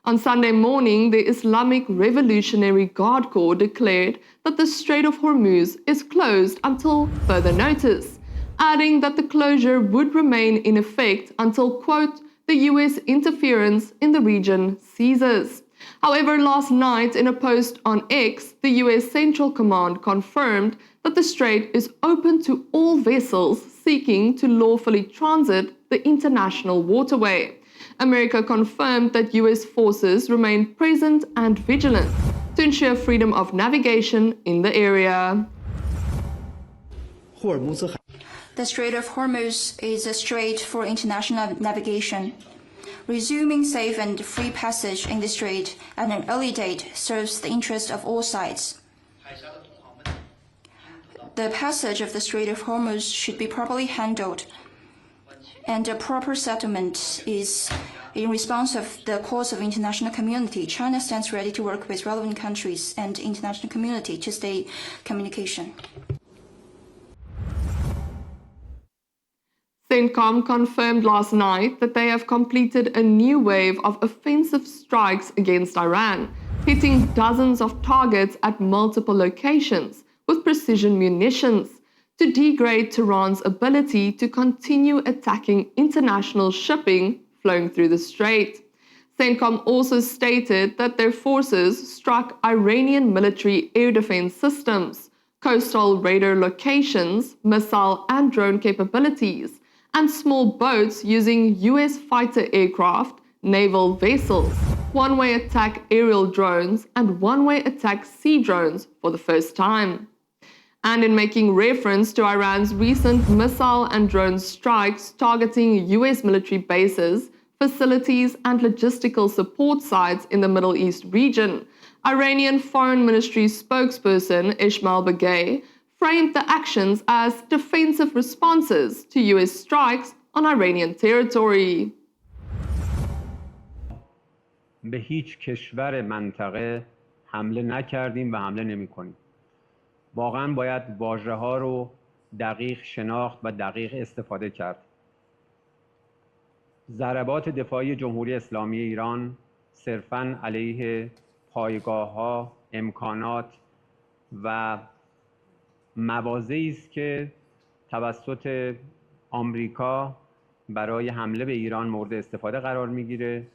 On Sunday morning, the Islamic Revolutionary Guard Corps declared that the Strait of Hormuz is closed until further notice, adding that the closure would remain in effect until, quote, the US interference in the region ceases. However, last night in a post on X, the US Central Command confirmed that the strait is open to all vessels seeking to lawfully transit the international waterway. America confirmed that US forces remain present and vigilant to ensure freedom of navigation in the area. The Strait of Hormuz is a strait for international navigation. Resuming safe and free passage in the strait at an early date serves the interest of all sides. The passage of the Strait of Hormuz should be properly handled, and a proper settlement is in response of the calls of international community. China stands ready to work with relevant countries and international community to stay communication. CENTCOM confirmed last night that they have completed a new wave of offensive strikes against Iran, hitting dozens of targets at multiple locations with precision munitions to degrade Tehran's ability to continue attacking international shipping flowing through the strait. CENTCOM also stated that their forces struck Iranian military air defense systems, coastal radar locations, missile and drone capabilities, and small boats using US fighter aircraft, naval vessels, one-way attack aerial drones, and one-way attack sea drones for the first time. And in making reference to Iran's recent missile and drone strikes targeting US military bases, facilities, and logistical support sites in the Middle East region, Iranian Foreign Ministry spokesperson Ismail Bagay framed the actions as defensive responses to US strikes on Iranian territory. به هیچ کشور منطقه حمله نکردیم و حمله نمی‌کنیم. واقعاً باید واژه‌ها رو دقیق شناخت و دقیق استفاده کرد. ضربات دفاعی جمهوری اسلامی ایران صرفاً علیه پایگاه‌ها، امکانات و مواضعی است که توسط آمریکا برای حمله به ایران مورد استفاده قرار میگیره،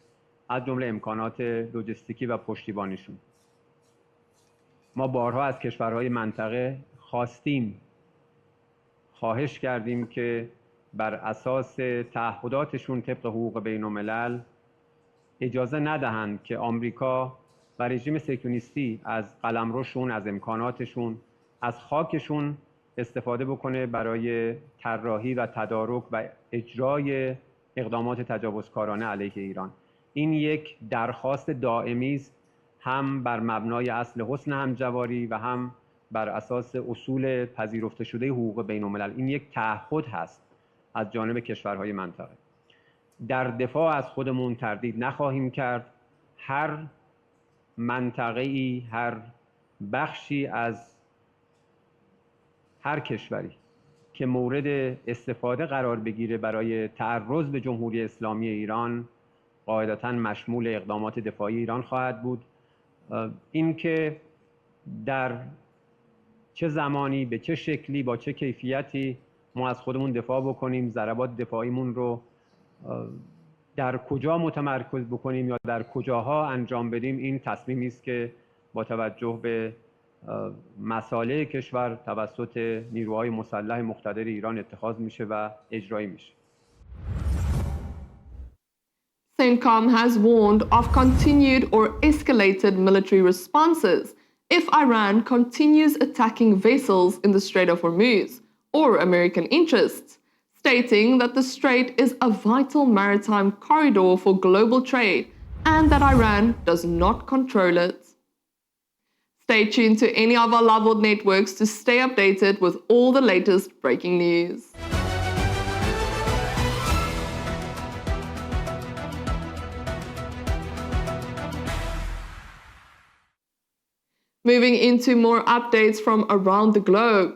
از جمله امکانات لوجستیکی و پشتیبانیشون. ما بارها از کشورهای منطقه خواهش کردیم که بر اساس تعهداتشون طبق حقوق بین الملل اجازه ندهند که آمریکا و رژیم صهیونیستی از قلمروشون، از امکاناتشون، از خاکشون استفاده بکنه برای طراحی و تدارک و اجرای اقدامات تجاوزکارانه علیه ایران. این یک درخواست دائمی است، هم بر مبنای اصل حسن همجواری و هم بر اساس اصول پذیرفته شده حقوق بین الملل. این یک تعهد هست از جانب کشورهای منطقه. در دفاع از خودمون تردید نخواهیم کرد. هر منطقه‌ای، هر بخشی از هر کشوری که مورد استفاده قرار بگیره برای تعرض به جمهوری اسلامی ایران قاعدتاً مشمول اقدامات دفاعی ایران خواهد بود. این که در چه زمانی، به چه شکلی، با چه کیفیتی ما از خودمون دفاع بکنیم، ضربات دفاعیمون رو در کجا متمرکز بکنیم یا در کجاها انجام بدیم، این تصمیمی است که با توجه به مسائل کشور توسط نیروهای مسلح مقتدر ایران اتخاذ میشه و اجرایی میشه. CENTCOM has warned of continued or escalated military responses if Iran continues attacking vessels in the Strait of Hormuz or American interests, stating that the strait is a vital maritime corridor for global trade and that Iran does not control it. Stay tuned to any of our Loveworld networks to stay updated with all the latest breaking news. Moving into more updates from around the globe,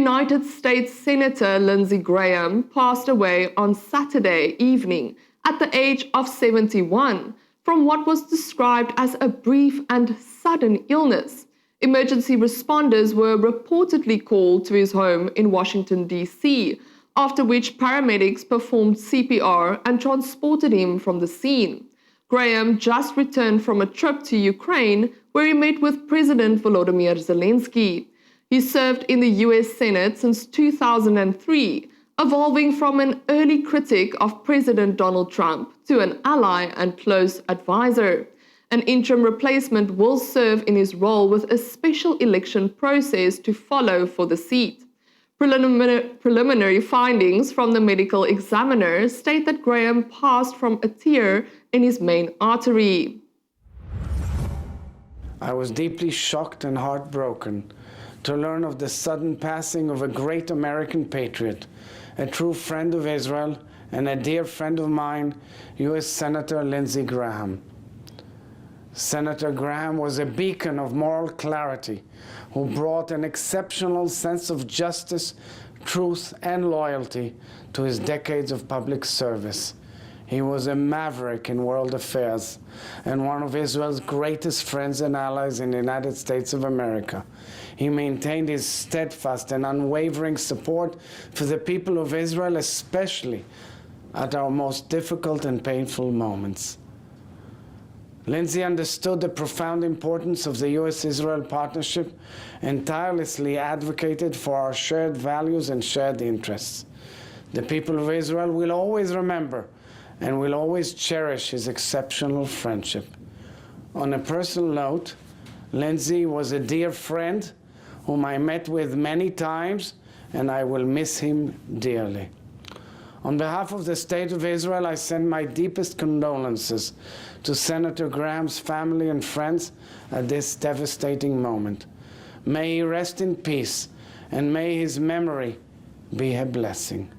United States Senator Lindsey Graham passed away on Saturday evening at the age of 71 from what was described as a brief and sudden illness. Emergency responders were reportedly called to his home in Washington, D.C., after which paramedics performed CPR and transported him from the scene. Graham just returned from a trip to Ukraine, where he met with President Volodymyr Zelensky. He served in the US Senate since 2003, evolving from an early critic of President Donald Trump to an ally and close advisor. An interim replacement will serve in his role with a special election process to follow for the seat. Preliminary findings from the medical examiner state that Graham passed from a tear in his main artery. I was deeply shocked and heartbroken to learn of the sudden passing of a great American patriot, a true friend of Israel, and a dear friend of mine, U.S. Senator Lindsey Graham. Senator Graham was a beacon of moral clarity who brought an exceptional sense of justice, truth, and loyalty to his decades of public service. He was a maverick in world affairs and one of Israel's greatest friends and allies in the United States of America. He maintained his steadfast and unwavering support for the people of Israel, especially at our most difficult and painful moments. Lindsey understood the profound importance of the U.S.-Israel partnership and tirelessly advocated for our shared values and shared interests. The people of Israel will always remember and will always cherish his exceptional friendship. On a personal note, Lindsey was a dear friend whom I met with many times, and I will miss him dearly. On behalf of the State of Israel, I send my deepest condolences to Senator Graham's family and friends at this devastating moment. May he rest in peace, and may his memory be a blessing.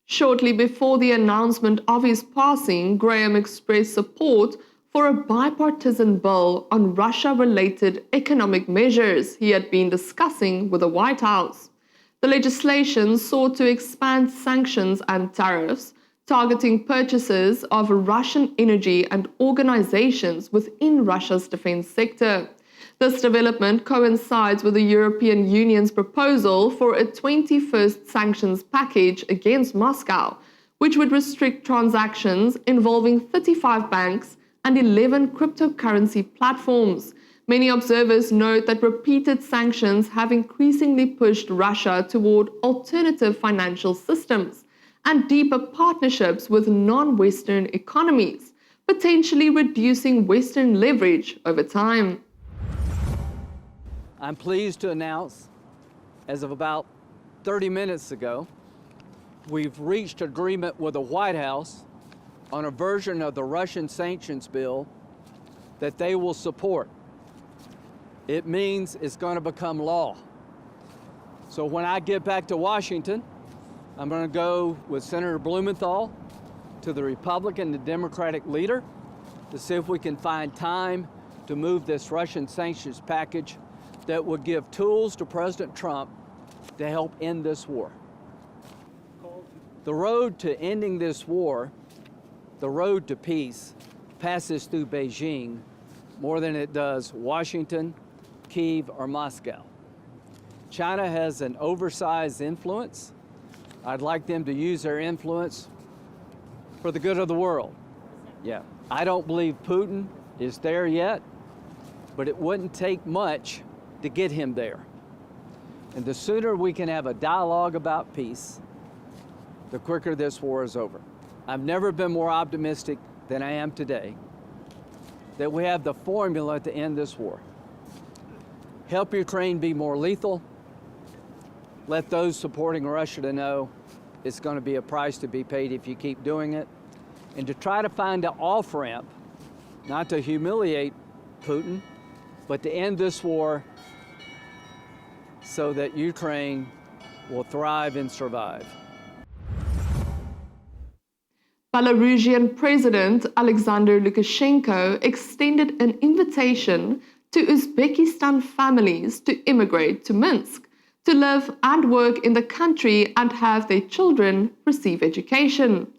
Shortly before the announcement of his passing, Graham expressed support for a bipartisan bill on Russia-related economic measures he had been discussing with the White House. The legislation sought to expand sanctions and tariffs, targeting purchases of Russian energy and organizations within Russia's defense sector. This development coincides with the European Union's proposal for a 21st sanctions package against Moscow, which would restrict transactions involving 35 banks and 11 cryptocurrency platforms. Many observers note that repeated sanctions have increasingly pushed Russia toward alternative financial systems and deeper partnerships with non-Western economies, potentially reducing Western leverage over time. I'm pleased to announce, as of about 30 minutes ago, we've reached agreement with the White House on a version of the Russian sanctions bill that they will support. It means it's going to become law. So when I get back to Washington, I'm going to go with Senator Blumenthal to the Republican and Democratic leader to see if we can find time to move this Russian sanctions package that would give tools to President Trump to help end this war. The road to ending this war, the road to peace, passes through Beijing more than it does Washington, Kyiv, or Moscow. China has an oversized influence. I'd like them to use their influence for the good of the world. Yeah, I don't believe Putin is there yet, but it wouldn't take much to get him there. And the sooner we can have a dialogue about peace, the quicker this war is over. I've never been more optimistic than I am today that we have the formula to end this war. Help Ukraine be more lethal. Let those supporting Russia to know it's going to be a price to be paid if you keep doing it. And to try to find an off-ramp, not to humiliate Putin, but to end this war so that Ukraine will thrive and survive. Belarusian President Alexander Lukashenko extended an invitation to Uzbekistan families to immigrate to Minsk, to live and work in the country and have their children receive education.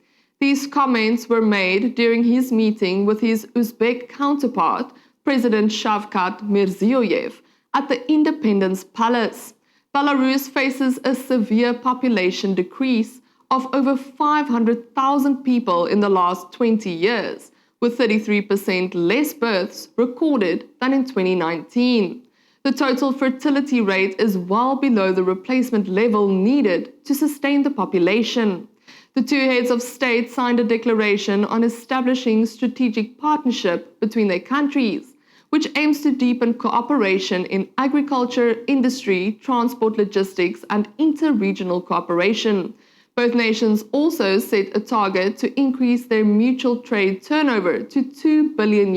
These comments were made during his meeting with his Uzbek counterpart, President Shavkat Mirziyoyev, at the Independence Palace. Belarus faces a severe population decrease of over 500,000 people in the last 20 years, with 33% less births recorded than in 2019. The total fertility rate is well below the replacement level needed to sustain the population. The two heads of state signed a declaration on establishing strategic partnership between their countries, which aims to deepen cooperation in agriculture, industry, transport, logistics, and inter-regional cooperation. Both nations also set a target to increase their mutual trade turnover to $2 billion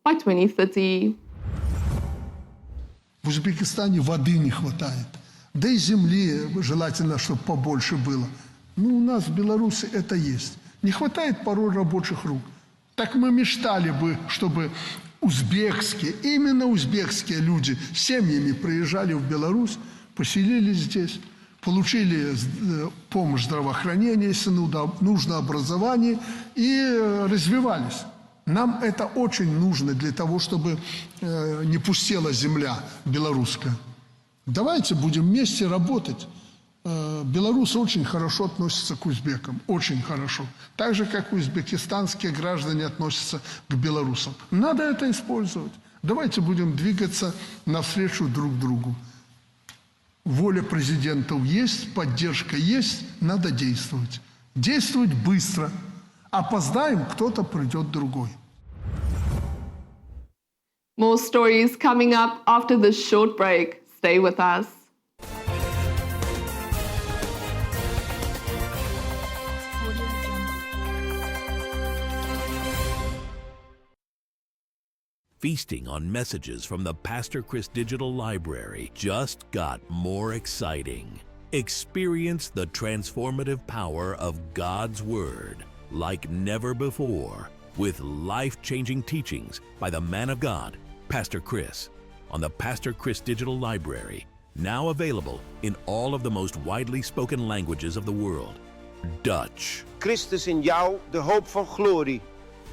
by 2030. В Узбекистане воды не хватает, да и земли желательно, чтобы побольше было. Ну, у нас в Беларуси это есть. Не хватает порой рабочих рук. Так мы мечтали бы, чтобы узбекские, именно узбекские люди с семьями приезжали в Беларусь, поселились здесь, получили помощь здравоохранения, если нужно образование, и развивались. Нам это очень нужно для того, чтобы не пустела земля белорусская. Давайте будем вместе работать. Беларусь очень хорошо относится к узбекам, очень хорошо. Так же, как узбекистанские граждане относятся к белорусам. Надо это использовать. Давайте будем двигаться навстречу друг другу. Воля президентов есть, поддержка есть, надо действовать. Действовать быстро. Опоздаем, кто-то придет другой. More stories coming up after this short break. Stay with us. Feasting on messages from the Pastor Chris Digital Library just got more exciting. Experience the transformative power of God's Word like never before with life-changing teachings by the man of God, Pastor Chris, on the Pastor Chris Digital Library, now available in all of the most widely spoken languages of the world. Dutch, Christus in jou, de hoop van glorie.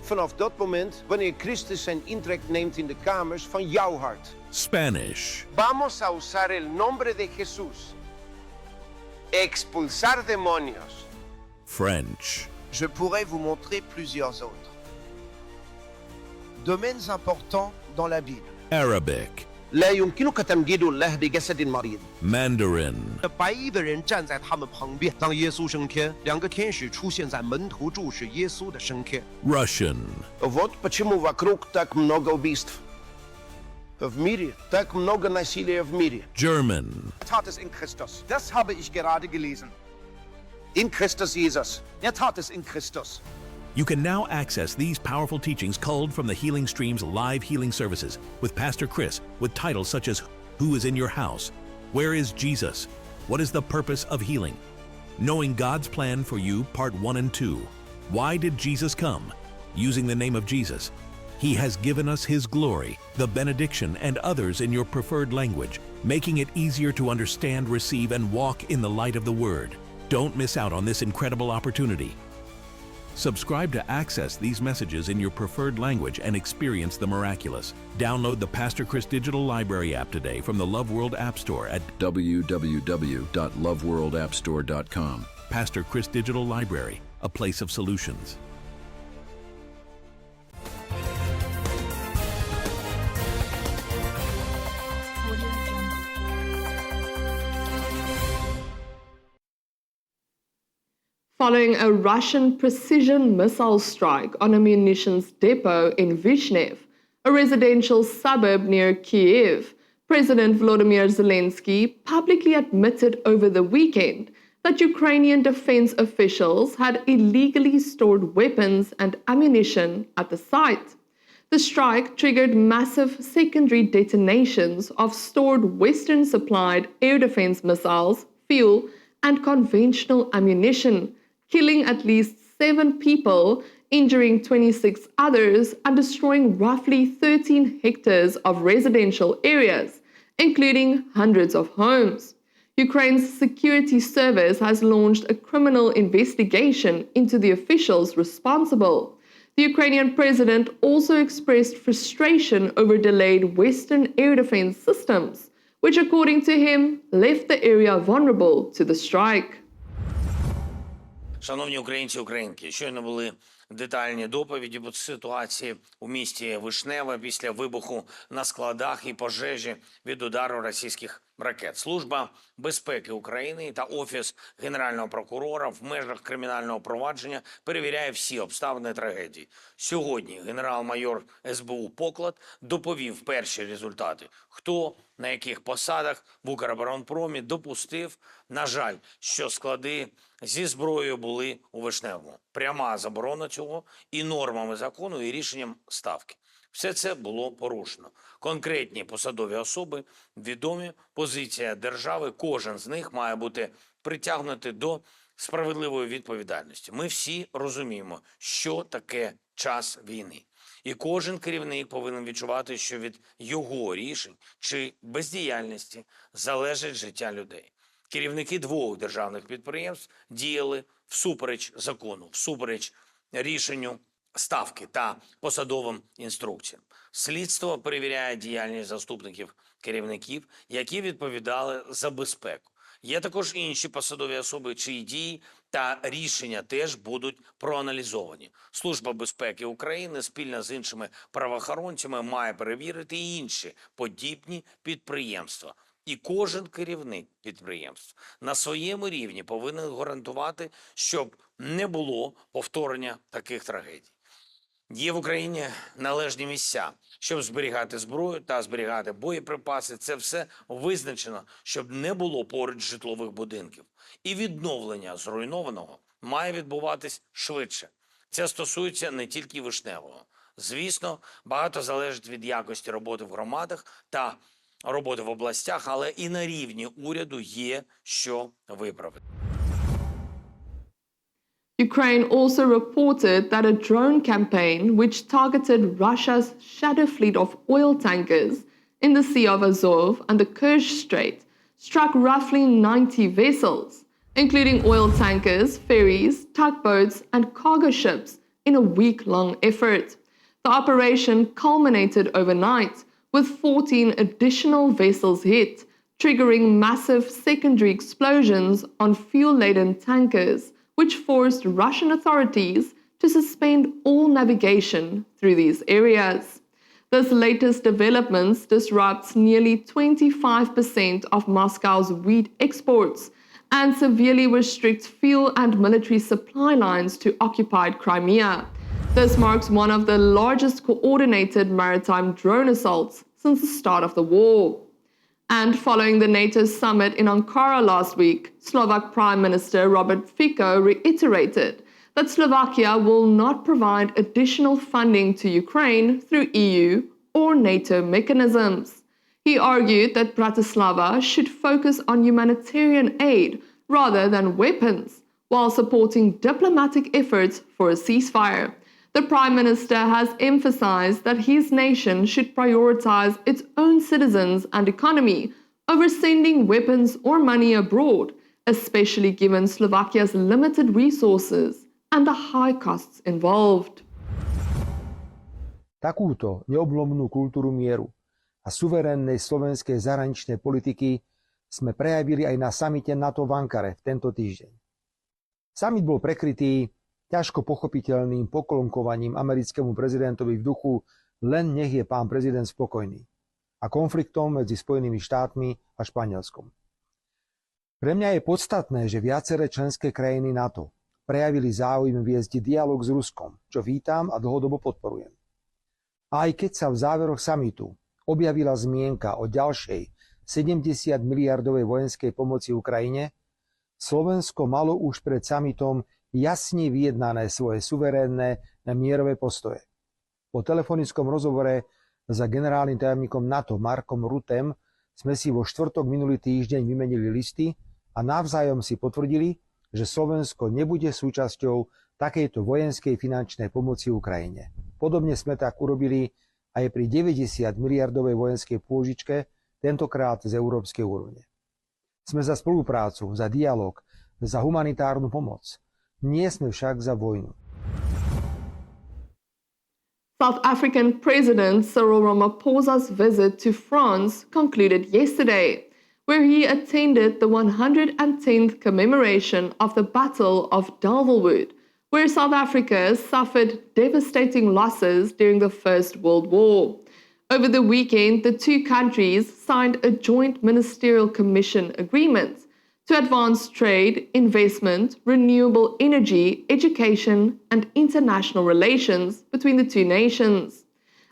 Vanaf dat moment, wanneer Christus zijn intrek neemt in de kamers van jouw hart. Spanish, Vamos a usar el nombre de Jesús. Expulsar demonios. French, Je pourrais vous montrer plusieurs autres. Domaines importants dans la Bible. Arabic, لا يمكنك تمجيد الله بجسد مريض. Mandarin, 白衣的人站在他们旁边。当耶稣升天，两个天使出现在门徒注视耶稣的升天。 Russian, Вот почему вокруг так много убийств. В мире так много насилия в мире. German, Tat es in Christus. Das habe ich gerade gelesen. In Christus Jesus. Tat es in Christus. You can now access these powerful teachings culled from the Healing Stream's live healing services with Pastor Chris, with titles such as Who is in Your House? Where is Jesus? What is the Purpose of Healing? Knowing God's Plan for You, Part 1 and 2. Why did Jesus come? Using the name of Jesus. He has given us His glory, the benediction, and others in your preferred language, making it easier to understand, receive, and walk in the light of the Word. Don't miss out on this incredible opportunity. Subscribe to access these messages in your preferred language and experience the miraculous. Download the Pastor Chris Digital Library app today from the Love World App Store at www.loveworldappstore.com. Pastor Chris Digital Library, a place of solutions. Following a Russian precision missile strike on a munitions depot in Vyshnev, a residential suburb near Kyiv, President Volodymyr Zelensky publicly admitted over the weekend that Ukrainian defense officials had illegally stored weapons and ammunition at the site. The strike triggered massive secondary detonations of stored Western-supplied air defense missiles, fuel, and conventional ammunition, killing at least 7 people, injuring 26 others, and destroying roughly 13 hectares of residential areas, including hundreds of homes. Ukraine's security service has launched a criminal investigation into the officials responsible. The Ukrainian president also expressed frustration over delayed Western air defense systems, which, according to him, left the area vulnerable to the strike. Шановні українці і українки, щойно були детальні доповіді по ситуації у місті Вишневе після вибуху на складах і пожежі від удару російських ракет. Служба безпеки України та Офіс Генерального прокурора в межах кримінального провадження перевіряє всі обставини трагедії. Сьогодні генерал-майор СБУ Поклад доповів перші результати. Хто на яких посадах в Укроборонпромі допустив, на жаль, що склади зі зброєю були у Вишневому. Пряма заборона цього і нормами закону, і рішенням Ставки. Все це було порушено. Конкретні посадові особи, відомі, позиція держави, кожен з них має бути притягнутий до справедливої відповідальності. Ми всі розуміємо, що таке час війни. І кожен керівник повинен відчувати, що від його рішень чи бездіяльності залежить життя людей. Керівники двох державних підприємств діяли всупереч закону, всупереч рішенню Ставки та посадовим інструкціям. Слідство перевіряє діяльність заступників керівників, які відповідали за безпеку. Є також інші посадові особи, чиї дії та рішення теж будуть проаналізовані. Служба безпеки України спільно з іншими правоохоронцями має перевірити і інші подібні підприємства. І кожен керівник підприємств на своєму рівні повинен гарантувати, щоб не було повторення таких трагедій. Є в Україні належні місця, щоб зберігати зброю та зберігати боєприпаси. Це все визначено, щоб не було поруч житлових будинків. І відновлення зруйнованого має відбуватись швидше. Це стосується не тільки Вишневого. Звісно, багато залежить від якості роботи в громадах та роботи в областях, але і на рівні уряду є що виправити. Ukraine also reported that a drone campaign which targeted Russia's shadow fleet of oil tankers in the Sea of Azov and the Kerch Strait struck roughly 90 vessels, including oil tankers, ferries, tugboats, and cargo ships in a week-long effort. The operation culminated overnight, with 14 additional vessels hit, triggering massive secondary explosions on fuel-laden tankers, which forced Russian authorities to suspend all navigation through these areas. This latest development disrupts nearly 25% of Moscow's wheat exports and severely restricts fuel and military supply lines to occupied Crimea. This marks one of the largest coordinated maritime drone assaults since the start of the war. And following the NATO summit in Ankara last week, Slovak Prime Minister Robert Fico reiterated that Slovakia will not provide additional funding to Ukraine through EU or NATO mechanisms. He argued that Bratislava should focus on humanitarian aid rather than weapons, while supporting diplomatic efforts for a ceasefire. The Prime Minister has emphasized that his nation should prioritize its own citizens and economy over sending weapons or money abroad, especially given Slovakia's limited resources and the high costs involved. Takúto neoblomnú kultúru mieru a suverénnej slovenskej zahraničnej politiky sme prejavili aj na samite NATO v Ankare v tento týždeň. Samit bol prekrytý ťažko pochopiteľným poklonkovaním americkému prezidentovi v duchu len nech je pán prezident spokojný a konfliktom medzi Spojenými štátmi a Španielskom. Pre mňa je podstatné, že viaceré členské krajiny NATO prejavili záujem viesť dialog s Ruskom, čo vítam a dlhodobo podporujem. A aj keď sa v záveroch samitu objavila zmienka o ďalšej 70 miliardovej vojenskej pomoci Ukrajine, Slovensko malo už pred samitom jasne vyjednané svoje suverénne a mierové postoje. Po telefonickom rozhovore za generálnym tajomníkom NATO Markom Ruttem sme si vo štvrtok minulý týždeň vymenili listy a navzájom si potvrdili, že Slovensko nebude súčasťou takejto vojenskej finančnej pomoci Ukrajine. Podobne sme tak urobili aj pri 90 miliardovej vojenskej pôžičke, tentokrát z európskej úrovne. Sme za spoluprácu, za dialog, za humanitárnu pomoc. Nie sme však za vojnu. South African President Cyril Ramaphosa's visit to France concluded yesterday, where he attended the 110th commemoration of the Battle of Delvelwood, where South Africa suffered devastating losses during the First World War. Over the weekend, the two countries signed a joint ministerial commission agreement to advance trade, investment, renewable energy, education, and international relations between the two nations.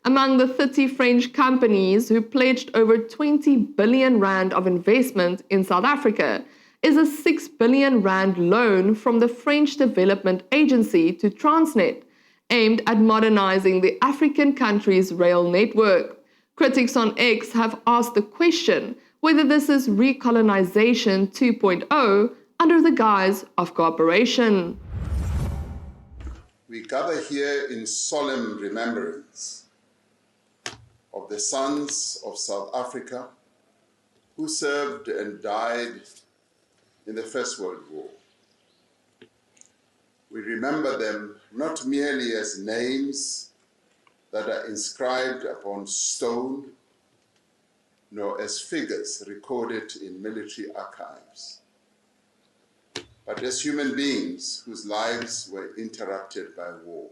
Among the 30 French companies who pledged over 20 billion rand of investment in South Africa is a 6 billion rand loan from the French Development Agency to Transnet, aimed at modernizing the African country's rail network. Critics on X have asked the question whether this is recolonization 2.0 under the guise of cooperation. We gather here in solemn remembrance of the sons of South Africa who served and died in the First World War. We remember them not merely as names that are inscribed upon stone, nor as figures recorded in military archives, but as human beings whose lives were interrupted by war.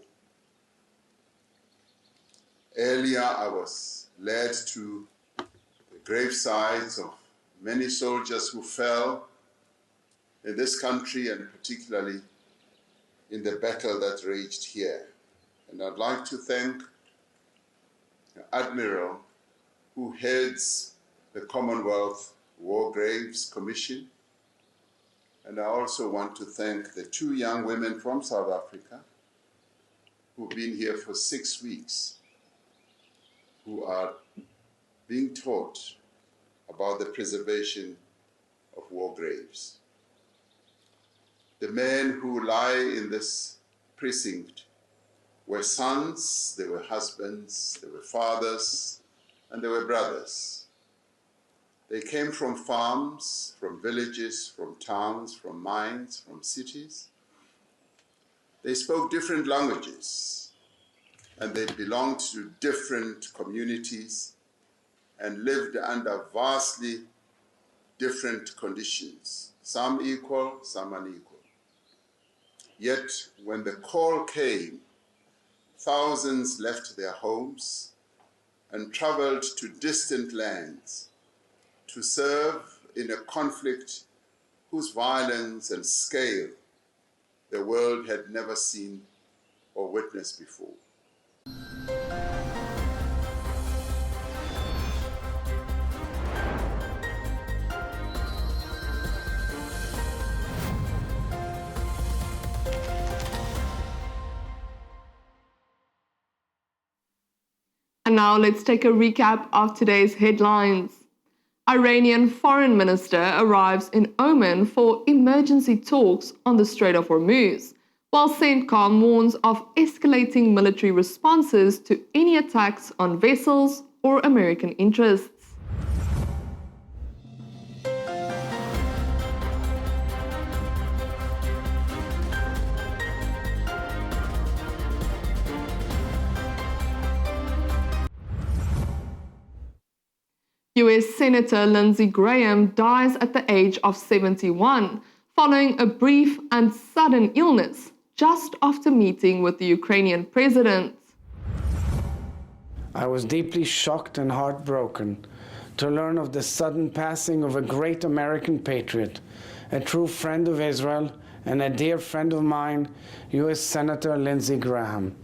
Earlier, I was led to the gravesides of many soldiers who fell in this country and particularly in the battle that raged here. And I'd like to thank the Admiral who heads the Commonwealth War Graves Commission. And I also want to thank the two young women from South Africa who've been here for 6 weeks, who are being taught about the preservation of war graves. The men who lie in this precinct were sons, they were husbands, they were fathers, and they were brothers. They came from farms, from villages, from towns, from mines, from cities. They spoke different languages, and they belonged to different communities and lived under vastly different conditions, some equal, some unequal. Yet, when the call came, thousands left their homes and traveled to distant lands to serve in a conflict whose violence and scale the world had never seen or witnessed before. And now let's take a recap of today's headlines. Iranian foreign minister arrives in Oman for emergency talks on the Strait of Hormuz, while CENTCOM warns of escalating military responses to any attacks on vessels or American interests. US Senator Lindsey Graham dies at the age of 71, following a brief and sudden illness just after meeting with the Ukrainian president. I was deeply shocked and heartbroken to learn of the sudden passing of a great American patriot, a true friend of Israel, and a dear friend of mine, US Senator Lindsey Graham.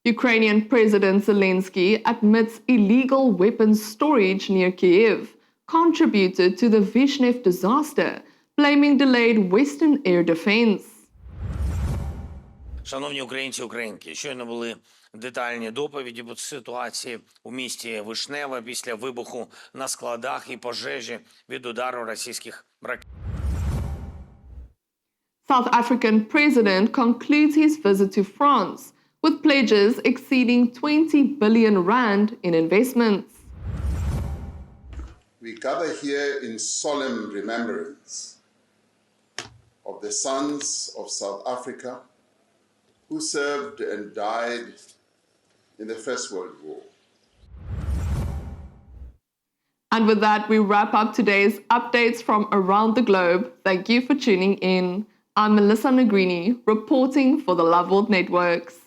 Ukrainian President Zelensky admits illegal weapons storage near Kyiv contributed to the Vizhnev disaster, blaming delayed Western air defense. Шановні українці, українки, щойно були детальні доповіді по ситуації у місті Вишневе після вибуху на складах і пожежі від удару російських ракет. South African president concludes his visit to France with pledges exceeding 20 billion rand in investments. we gather here in solemn remembrance of the sons of South Africa who served and died in the First World War. And with that, we wrap up today's updates from around the globe. Thank you for tuning in. I'm Melissa Negrini, reporting for the Love World Networks.